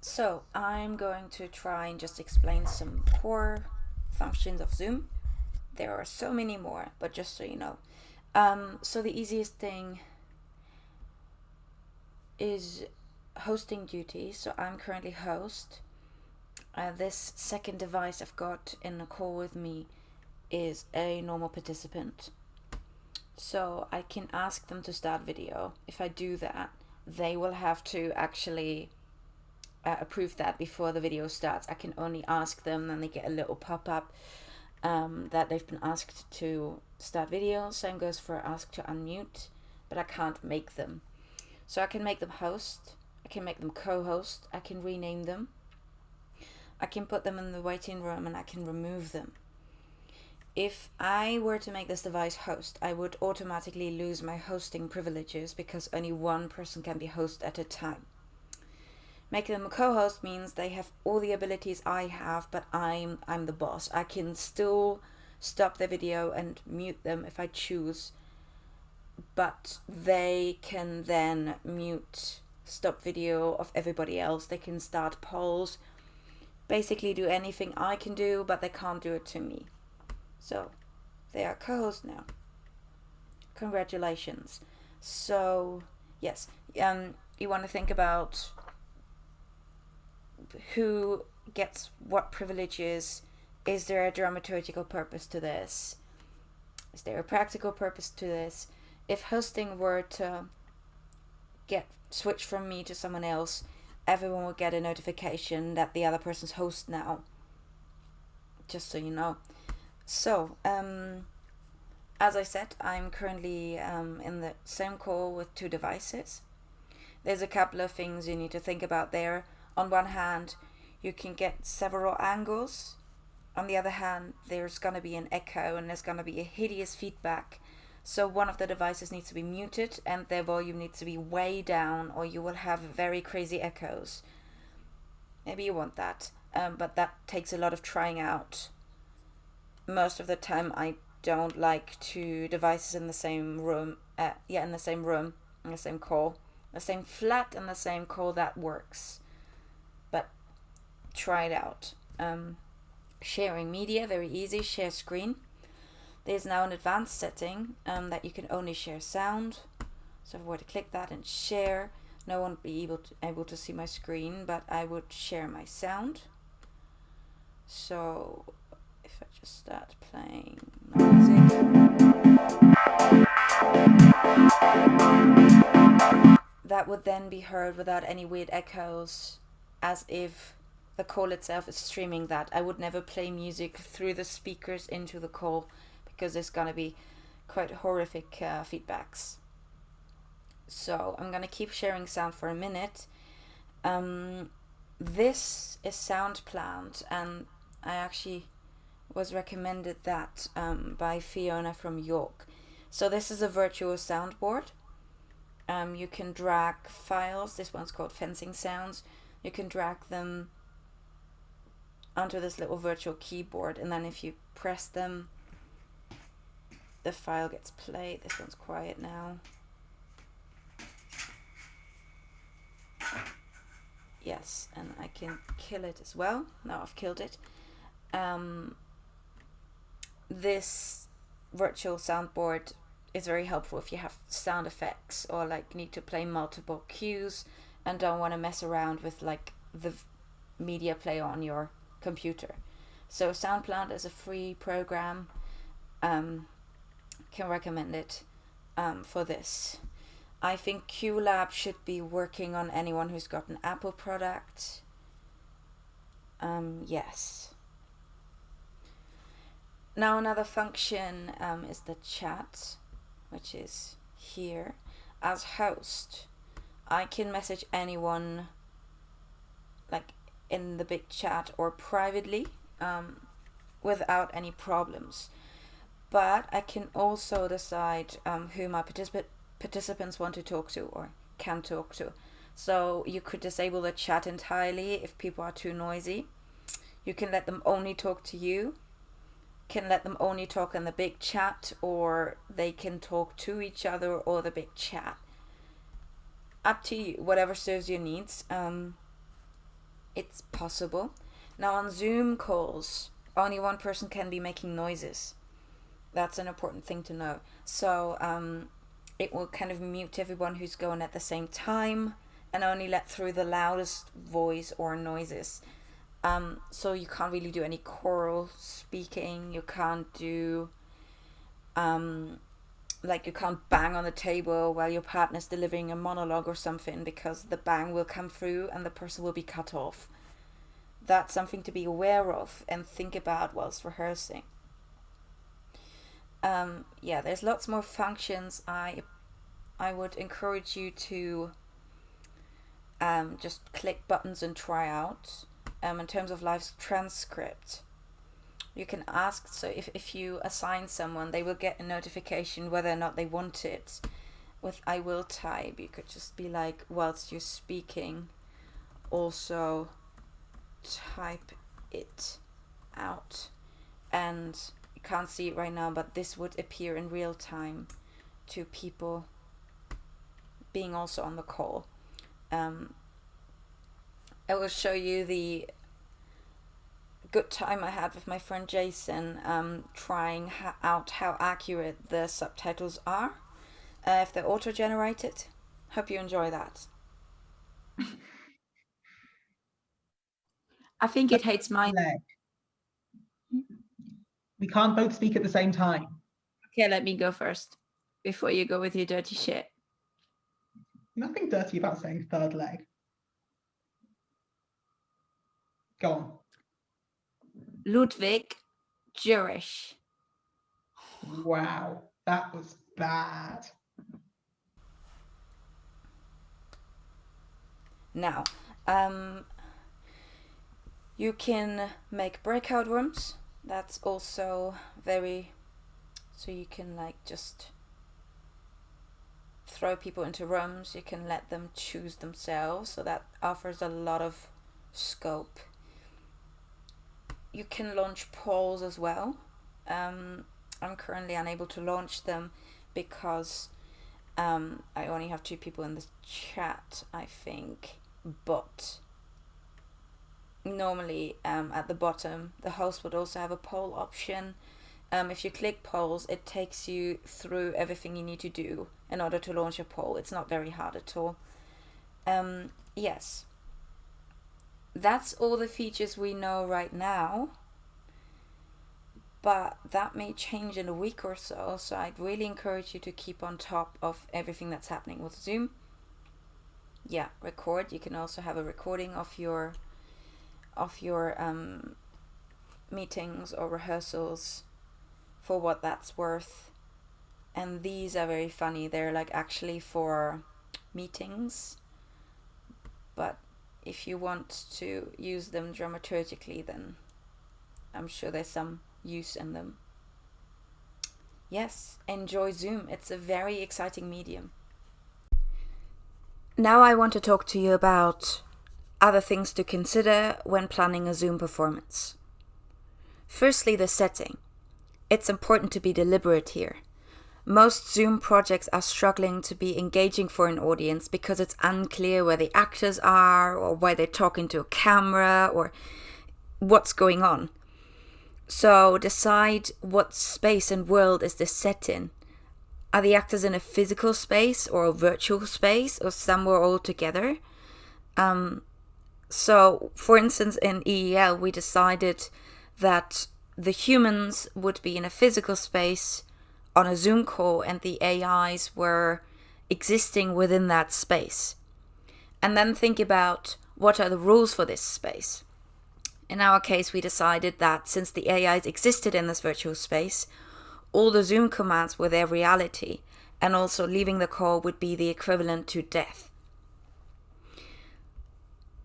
So I'm going to try and just explain some core functions of Zoom. There are so many more, but just so you know. So the easiest thing is hosting duties. So I'm currently host. This second device I've got in a call with me is a normal participant. So I can ask them to start video. If I do that, they will have to actually approve that before the video starts. I can only ask them, and they get a little pop-up that they've been asked to start video. Same goes for ask to unmute, but I can't make them. So I can make them host, I can make them co-host, I can rename them, I can put them in the waiting room, and I can remove them. If I were to make this device host, I would automatically lose my hosting privileges because only one person can be host at a time. Making them a co-host means they have all the abilities I have, but I'm the boss. I can still stop the video and mute them if I choose, but they can then mute, stop video of everybody else. They can start polls, basically do anything I can do, but they can't do it to me. So they are co-host now. Congratulations. So yes, you want to think about who gets what privileges. Is there a dramaturgical purpose to this? Is there a practical purpose to this? If hosting were to get switched from me to someone else, everyone will get a notification that the other person's host now. Just so you know. So, as I said, I'm currently in the same call with two devices. There's a couple of things you need to think about there. On one hand, you can get several angles. On the other hand, there's going to be an echo and there's going to be a hideous feedback. So one of the devices needs to be muted and their volume needs to be way down, or you will have very crazy echoes. Maybe you want that, but that takes a lot of trying out. Most of the time I don't like two devices in the same room. In the same room, in the same call. The same flat and the same call, that works. But try it out. Sharing media, very easy. Share screen. There's now an advanced setting that you can only share sound. So if I were to click that and share, no one would be able to see my screen, but I would share my sound. So if I just start playing music, that would then be heard without any weird echoes, as if the call itself is streaming that. I would never play music through the speakers into the call because there's gonna be quite horrific feedbacks. So I'm gonna keep sharing sound for a minute. This is SoundPlant, and I actually was recommended that by Fiona from York. So this is a virtual soundboard. You can drag files. This one's called Fencing Sounds. You can drag them onto this little virtual keyboard, and then if you press them, the file gets played. This one's quiet now. Yes, and I can kill it as well. Now I've killed it. This virtual soundboard is very helpful if you have sound effects or like need to play multiple cues and don't want to mess around with like the media player on your computer. So SoundPlant is a free program. Can recommend it for this. I think QLab should be working on anyone who's got an Apple product. Yes. Now another function is the chat, which is here. As host, I can message anyone like in the big chat or privately without any problems. But I can also decide who my participants want to talk to or can talk to. So you could disable the chat entirely if people are too noisy. You can let them only talk to you. Can let them only talk in the big chat, or they can talk to each other or the big chat. Up to you, whatever serves your needs. it's possible. Now on Zoom calls, only one person can be making noises. That's an important thing to know. So it will kind of mute everyone who's going at the same time and only let through the loudest voice or noises. So you can't really do any choral speaking. You can't do you can't bang on the table while your partner's delivering a monologue or something, because the bang will come through and the person will be cut off. That's something to be aware of and think about whilst rehearsing. There's lots more functions. I would encourage you to just click buttons and try out. In terms of live transcript, you can ask, so if you assign someone, they will get a notification whether or not they want it. With I will type, you could just be like, whilst you're speaking, also type it out. And you can't see it right now, but this would appear in real time to people being also on the call. I will show you the good time I had with my friend Jason trying out how accurate the subtitles are if they're auto-generated. Hope you enjoy that. I think it hates mine. We can't both speak at the same time. Okay, let me go first before you go with your dirty shit. Nothing dirty about saying third leg. Go on. Ludwig Jurisch. Wow, that was bad. Now, you can make breakout rooms. That's also so you can just throw people into rooms. You can let them choose themselves, so that offers a lot of scope. You can launch polls as well. I'm currently unable to launch them because I only have 2 people in the chat, I think. But normally at the bottom, the host would also have a poll option. If you click polls, it takes you through everything you need to do in order to launch a poll. It's not very hard at all. Yes. That's all the features we know right now, but that may change in a week or so, so I'd really encourage you to keep on top of everything that's happening with Zoom. Record. You can also have a recording of your meetings or rehearsals for what that's worth. And these are very funny. They're actually for meetings, but if you want to use them dramaturgically, then I'm sure there's some use in them. Yes, enjoy Zoom. It's a very exciting medium. Now I want to talk to you about other things to consider when planning a Zoom performance. Firstly, the setting. It's important to be deliberate here. Most Zoom projects are struggling to be engaging for an audience because it's unclear where the actors are, or why they're talking to a camera, or what's going on. So decide what space and world is this set in. Are the actors in a physical space or a virtual space or somewhere all together? So, for instance, in EEL, we decided that the humans would be in a physical space on a Zoom call and the AIs were existing within that space. And then think about what are the rules for this space. In our case, we decided that since the AIs existed in this virtual space, all the Zoom commands were their reality, and also leaving the call would be the equivalent to death.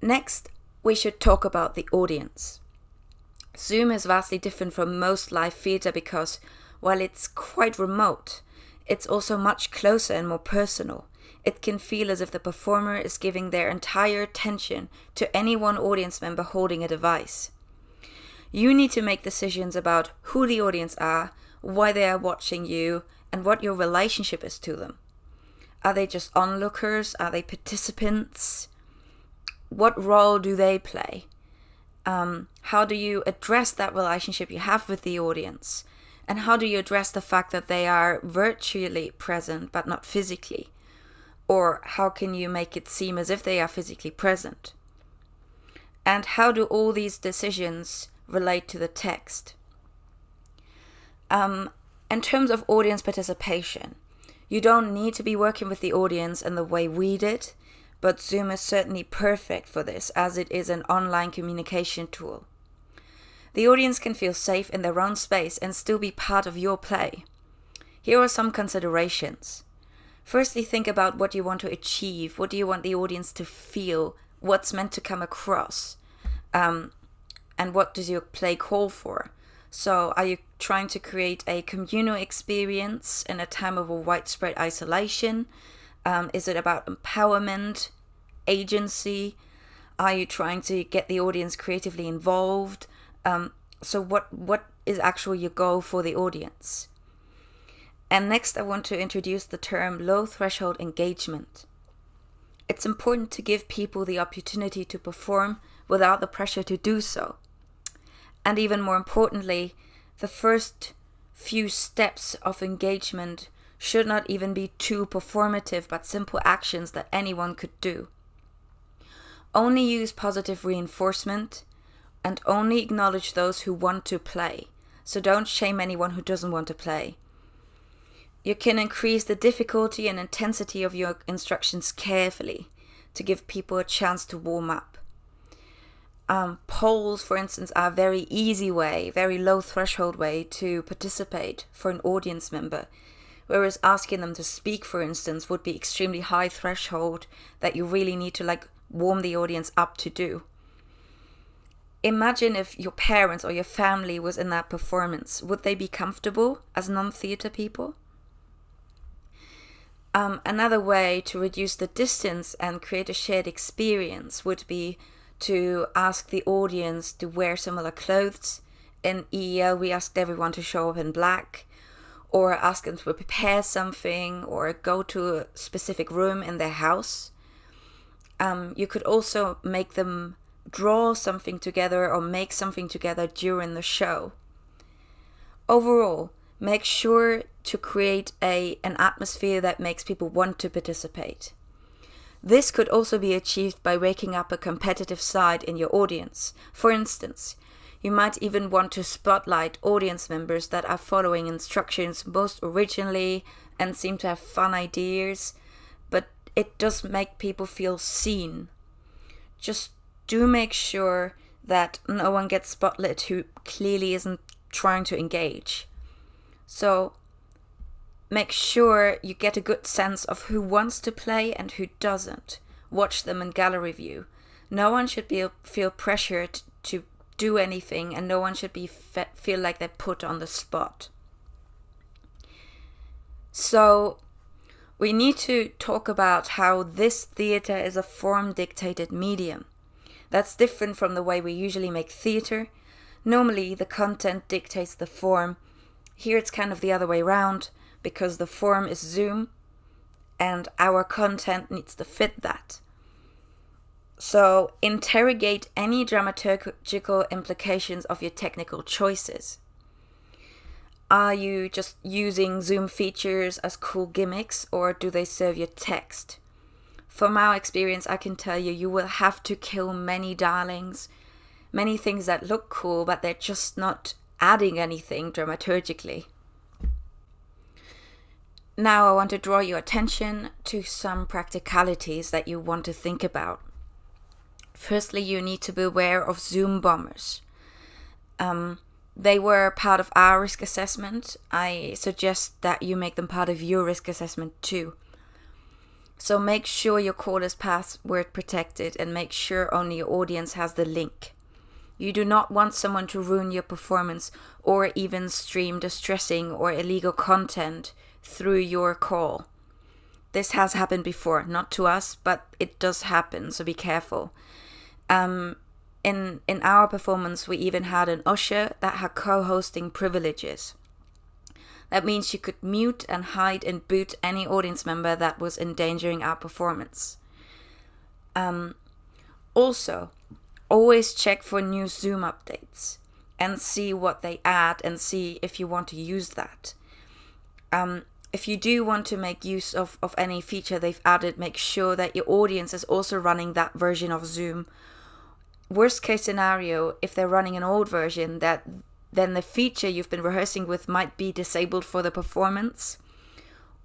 Next, we should talk about the audience. Zoom is vastly different from most live theatre because, while it's quite remote, it's also much closer and more personal. It can feel as if the performer is giving their entire attention to any one audience member holding a device. You need to make decisions about who the audience are, why they are watching you, and what your relationship is to them. Are they just onlookers? Are they participants? what role do they play? How do you address that relationship you have with the audience? And how do you address the fact that they are virtually present but not physically? Or how can you make it seem as if they are physically present? And how do all these decisions relate to the text? In terms of audience participation, you don't need to be working with the audience in the way we did, but Zoom is certainly perfect for this, as it is an online communication tool. The audience can feel safe in their own space and still be part of your play. Here are some considerations. Firstly, think about what you want to achieve. What do you want the audience to feel? What's meant to come across? And what does your play call for? So are you trying to create a communal experience in a time of a widespread isolation? Is it about empowerment, agency? Are you trying to get the audience creatively involved? So what is actually your goal for the audience? And next, I want to introduce the term low threshold engagement. It's important to give people the opportunity to perform without the pressure to do so. And even more importantly, the first few steps of engagement should not even be too performative, but simple actions that anyone could do. Only use positive reinforcement and only acknowledge those who want to play. So don't shame anyone who doesn't want to play. You can increase the difficulty and intensity of your instructions carefully to give people a chance to warm up. Polls, for instance, are a very easy way, very low threshold way to participate for an audience member. Whereas asking them to speak, for instance, would be extremely high threshold that you really need to warm the audience up to do. Imagine if your parents or your family was in that performance. Would they be comfortable as non-theatre people? Another way to reduce the distance and create a shared experience would be to ask the audience to wear similar clothes. In EEL, we asked everyone to show up in black, or ask them to prepare something, or go to a specific room in their house. You could also make them draw something together or make something together during the show. Overall, make sure to create an atmosphere that makes people want to participate. This could also be achieved by waking up a competitive side in your audience. For instance, you might even want to spotlight audience members that are following instructions most originally and seem to have fun ideas, but it does make people feel seen. Just do make sure that no one gets spotlit who clearly isn't trying to engage. So make sure you get a good sense of who wants to play and who doesn't. Watch them in gallery view. No one should feel pressured to do anything, and no one should feel like they're put on the spot. So we need to talk about how this theatre is a form-dictated medium. That's different from the way we usually make theatre. Normally, the content dictates the form. Here it's kind of the other way around, because the form is Zoom and our content needs to fit that. So interrogate any dramaturgical implications of your technical choices. Are you just using Zoom features as cool gimmicks, or do they serve your text? From our experience, I can tell you will have to kill many darlings, many things that look cool, but they're just not adding anything dramaturgically. Now I want to draw your attention to some practicalities that you want to think about. Firstly, you need to be aware of Zoom bombers. They were part of our risk assessment. I suggest that you make them part of your risk assessment too. So make sure your call is password protected and make sure only your audience has the link. You do not want someone to ruin your performance or even stream distressing or illegal content through your call. This has happened before, not to us, but it does happen, so be careful. In our performance, we even had an usher that had co-hosting privileges. That means you could mute and hide and boot any audience member that was endangering our performance. Also, always check for new Zoom updates and see what they add and see if you want to use that. If you do want to make use of any feature they've added, make sure that your audience is also running that version of Zoom. Worst case scenario, if they're running an old version, then the feature you've been rehearsing with might be disabled for the performance,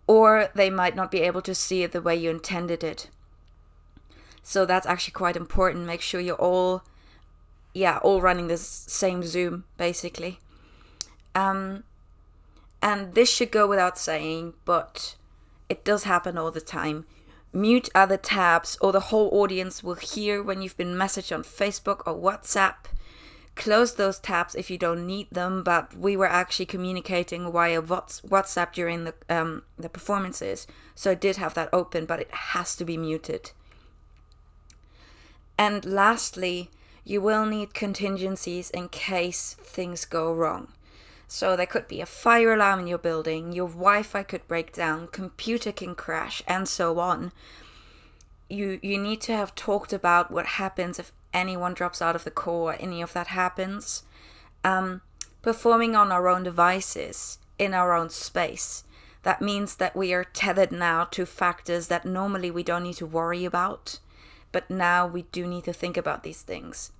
or they might not be able to see it the way you intended it. So that's actually quite important. Make sure you're all running this same Zoom, basically. And this should go without saying, but it does happen all the time. Mute other tabs, or the whole audience will hear when you've been messaged on Facebook or WhatsApp. Close those tabs if you don't need them, but we were actually communicating via WhatsApp during the performances, so I did have that open, but it has to be muted. And lastly, you will need contingencies in case things go wrong. So there could be a fire alarm in your building, your Wi-Fi could break down, computer can crash, and so on. You need to have talked about what happens if anyone drops out of the call or any of that happens. Performing on our own devices, in our own space. That means that we are tethered now to factors that normally we don't need to worry about. But now we do need to think about these things.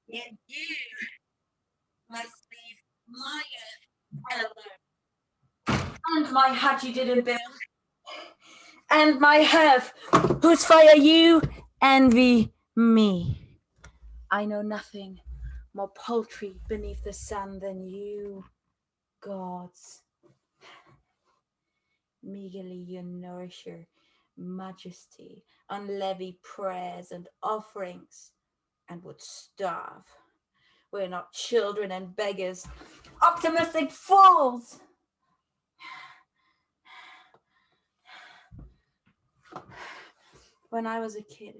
Yet you must leave my earth alone. And my hut you didn't build. And my hearth, whose fire you envy me. I know nothing more paltry beneath the sun than you, gods. Meagerly you nourish your majesty on levy prayers and offerings, and would starve. We're not children and beggars, optimistic fools. When I was a kid,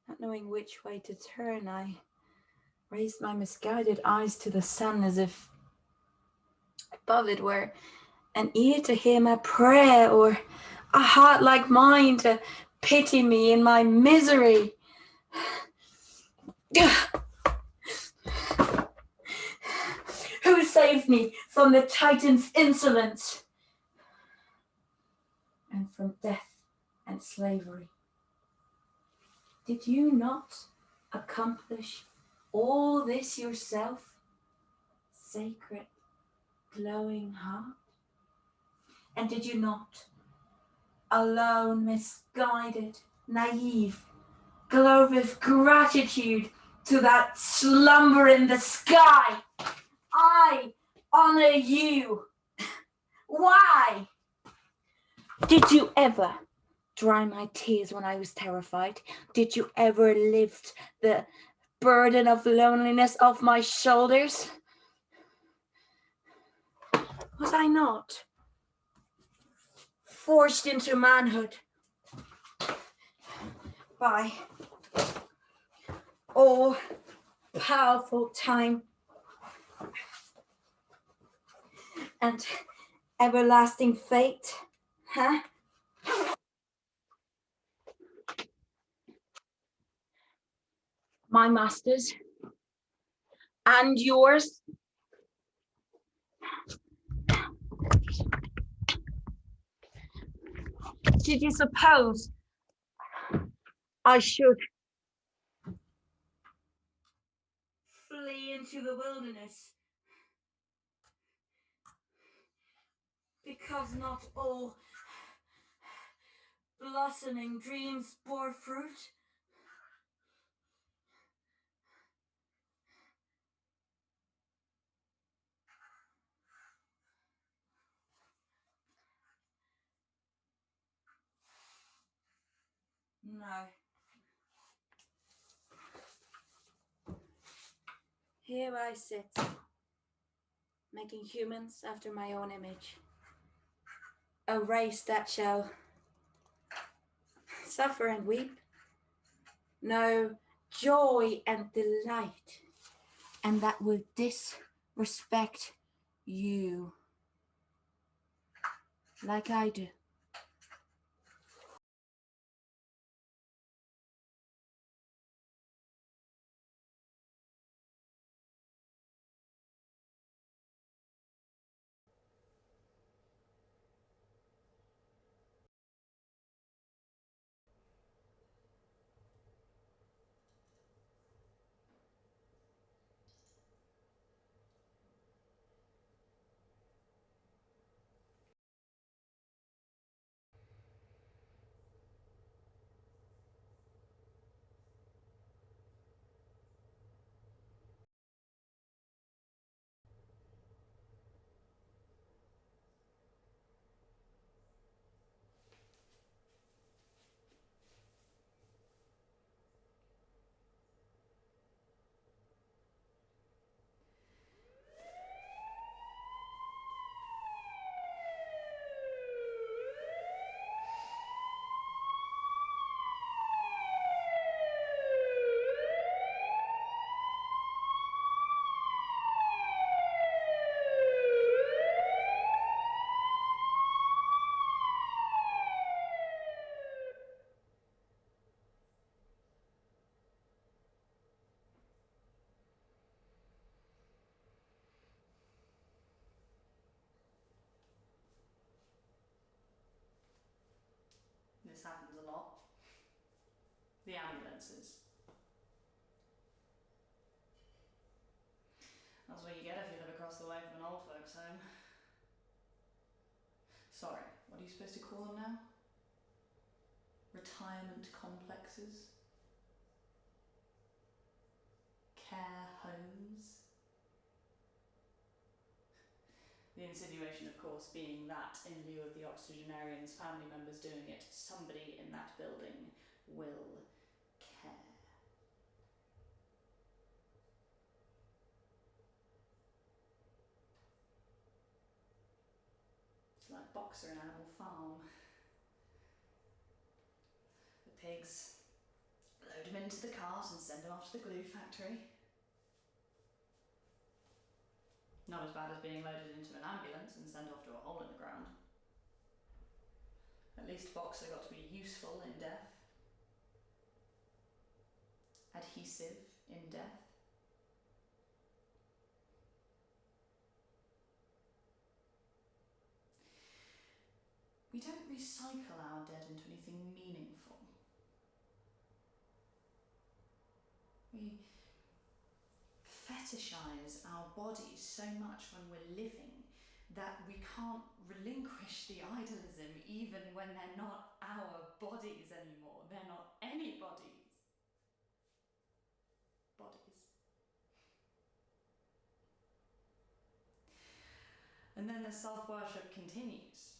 not knowing which way to turn, I raised my misguided eyes to the sun as if above it were an ear to hear my prayer, or a heart like mine to pity me in my misery. Who saved me from the Titan's insolence and from death and slavery? Did you not accomplish all this yourself, sacred, glowing heart? And did you not, alone, misguided, naive, glow with gratitude to that slumber in the sky? I honor you. Why? Did you ever dry my tears when I was terrified? Did you ever lift the burden of loneliness off my shoulders? Was I not forced into manhood by all-powerful time and everlasting fate? Huh? My masters and yours. Did you suppose I should flee into the wilderness because not all blossoming dreams bore fruit? No. Here I sit, making humans after my own image. A race that shall suffer and weep, know joy and delight, and that will disrespect you like I do. This happens a lot. The ambulances. That's what you get if you live across the way from an old folks' home. Sorry, what are you supposed to call them now? Retirement complexes? Care homes? The insinuation, of course, being that in lieu of the octogenarians' family members doing it, somebody in that building will care. It's like Boxer in Animal Farm. The pigs load them into the cart and send them off to the glue factory. Not as bad as being loaded into an ambulance and sent off to a hole in the ground. At least Boxer got to be useful in death. Adhesive in death. We don't recycle our dead into anything meaningful. We fetishize our bodies so much when we're living that we can't relinquish the idealism even when they're not our bodies anymore. They're not anybody's bodies. And then the self-worship continues.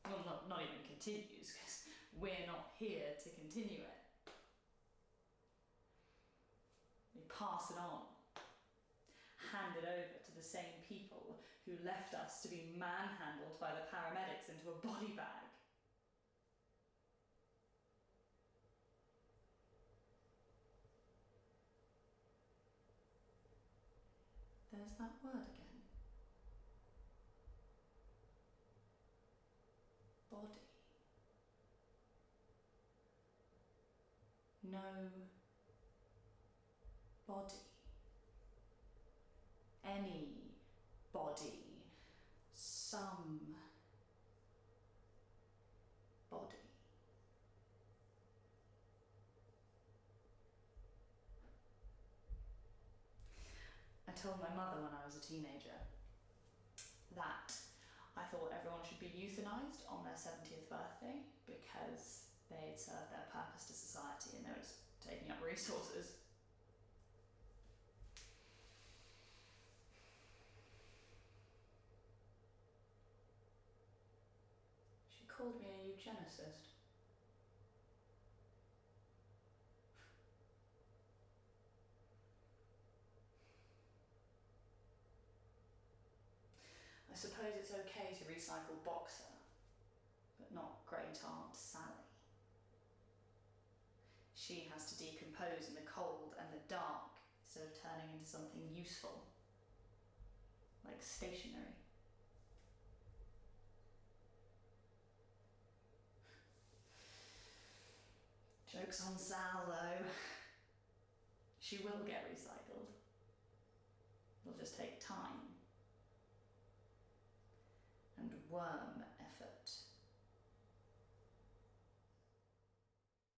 Well, not even continues, because we're not here to continue it. We pass it on, hand it over to the same people who left us to be manhandled by the paramedics into a body bag. There's that word again. Body. No body. Any body. Some body. I told my mother when I was a teenager that I thought everyone should be euthanized on their 70th birthday because they'd served their purpose to society and they were just taking up resources. She called me a eugenicist. suppose it's okay to recycle Boxer, but not Great Aunt Sally. She has to decompose in the cold and the dark instead of turning into something useful, like stationery. Joke's on Sal, though. She will get recycled. It'll just take time and worm effort.